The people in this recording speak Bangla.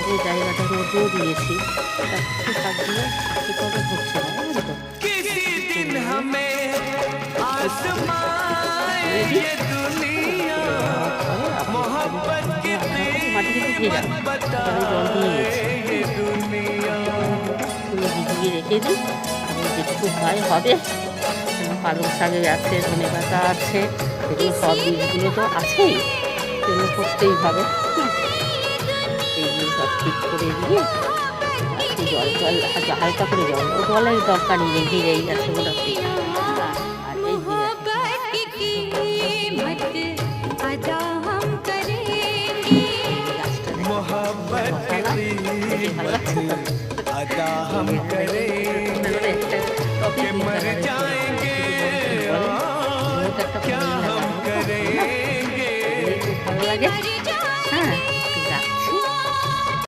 যে জায়গাটার মধ্যেও দিয়েছি তার কিছু শাকগুলো ঠিকমতো হচ্ছে না, জানেন তো। মাটি কিন্তু ভেজা, সকালে জল দিয়ে গেছি, ফুলে ভিজিয়ে রেখে দিই। আমি যেটুকু হয় হবে, পালং শাকে আছে, ধনে পাতা আছে, এগুলো সব বীজগুলো তো আছেই, সেগুলো করতেই হবে। এইগুলো সব ঠিক করে দিয়ে একটু জল হালকা করে জল, ও জলের দরকার নেই, ভিজেই আছে মোটামুটি। আর এই যে